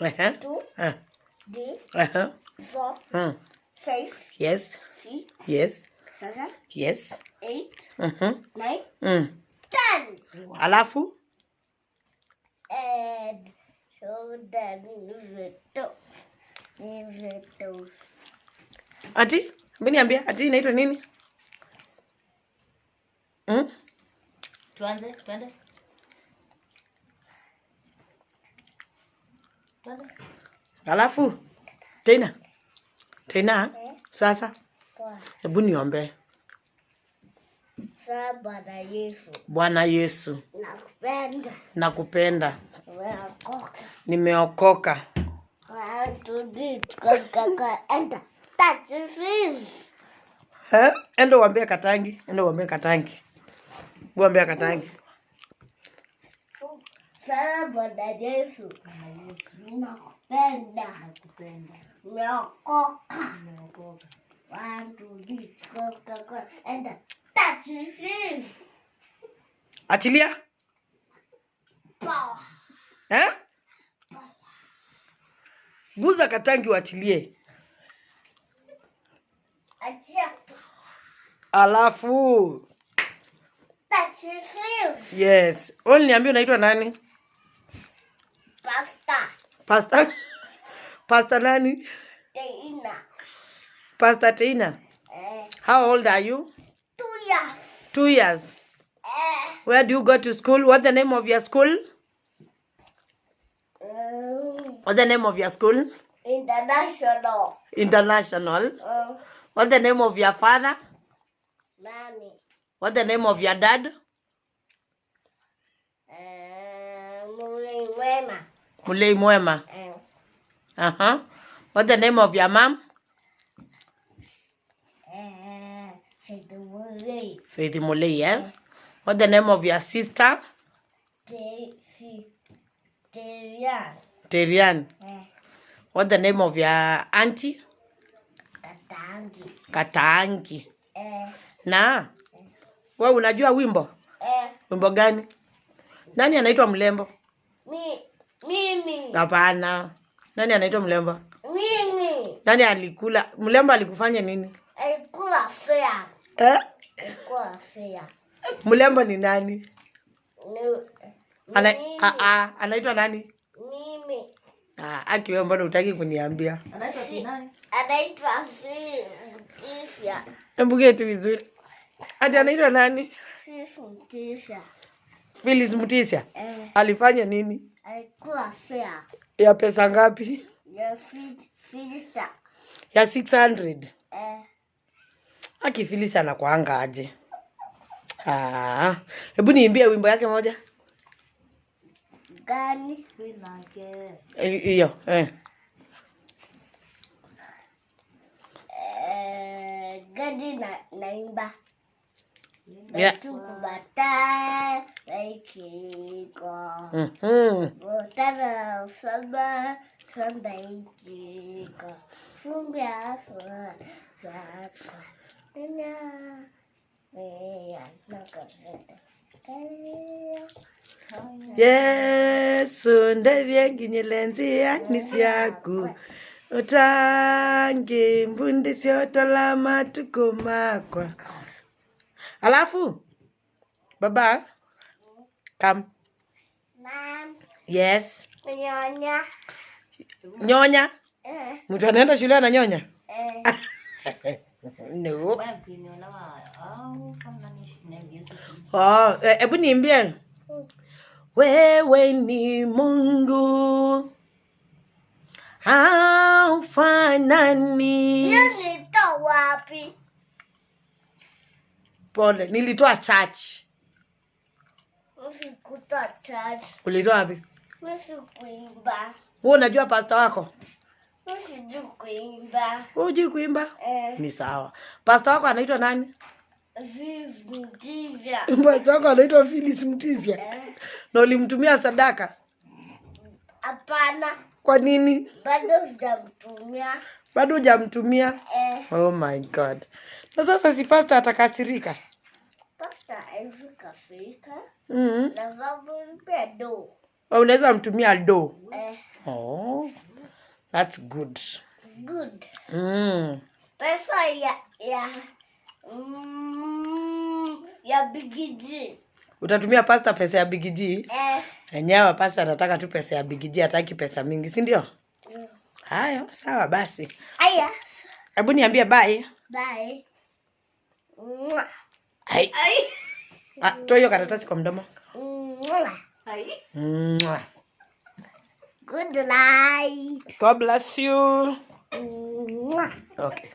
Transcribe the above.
2 3 4 5 Yes. 6 Yes. 7 Yes. 8 9 10. Alafu? And so then Ati? Mbiniambia, ati inaitwa nini? Twende. Alafu? Tena? Sasa? Hebu niombe. Bwana Yesu. Bwana Yesu. Nakupenda. Nimeokoka. Endo uambie Katangi. Uambie Katangi. Bwana Yesu. Nakupenda. Nimeokoka. 1 2 3 enda. Achilia. Power. Guza Katangi uachilie. Achia. Alafu. Yes. Wewe niambie unaitwa nani? Pastor nani? Teina. Pastor Teina. How old are you? 2 years. 2 years. Where do you go to school? What's the name of your school? What's the name of your school? International. What's the name of your father? Nani. What's the name of your dad? Mulei Mwema. What's the name of your mom? Faith Mulei, What's the name of your sister? Terian. What's the name of your auntie? Katangi. Na wewe unajua wimbo? Wimbo gani? Nani anaitwa mlembo? Mimi. Hapana. Nani anaitwa mlembo? Mimi. Nani alikula? Mlembo alikufanya nini? Alikula fea. Mlembo ni nani? Anaitwa nani? Mimi. Akiwe mbona hutaki kuniambia? Anaitwa nani? Anaitwa Mtisia. Hebu getu vizuri. Ati anaitwa nani? Mtisia. Phyllis Mtisia. Alifanya nini? Alikula fea. Ya pesa ngapi? Ya filita. Ya 600. Aki Phyllis anakuanga aje? Hebu niimbie wimbo yake moja. Gani? Hiyo, Gadi naimba. Yeah. Tukubata laikiko. Botara saba ikiko. Fumbia saka. Tena Yesu ndevye nginyelenzi anisi yaku utange mbundi siotala matuko makwa. Alafu baba come. Mom. Yes. Nyonya. Mtu anaenda shule na nyonya? No. Hebu niimbie. Wewe ni Mungu haufanani. Nilitoa wapi? Pole, nilitoa church. Usikutoa church. Ulitoa wapi? Usikuimba. Wewe unajua pastor wako? Usijui kuimba. Hujui kuimba? Ni sawa. Pastor wako anaitwa nani? Mtisia. Pastor wako anaitwa Phyllis Mtisia. Na ulimtumia sadaka? Hapana. Kwa nini? Bado hujamtumia. Oh my God. Na sasa si pastor atakasirika? Pastor atakasirika. Na sababu pia do. Unaweza mtumia do. Oh. That's good. Good. Pesa ya Big G. Utatumia pasta pesa ya Big G? Enyewe pasta atataka tu pesa ya Big G, hataki pesa mingi, si ndio? Hayo, sawa basi. Aya. Hebu niambie bye. Bye. Hai. Toa hiyo karatasi kwa mdomo. Hai. Mwah. Good night. God bless you. Okay.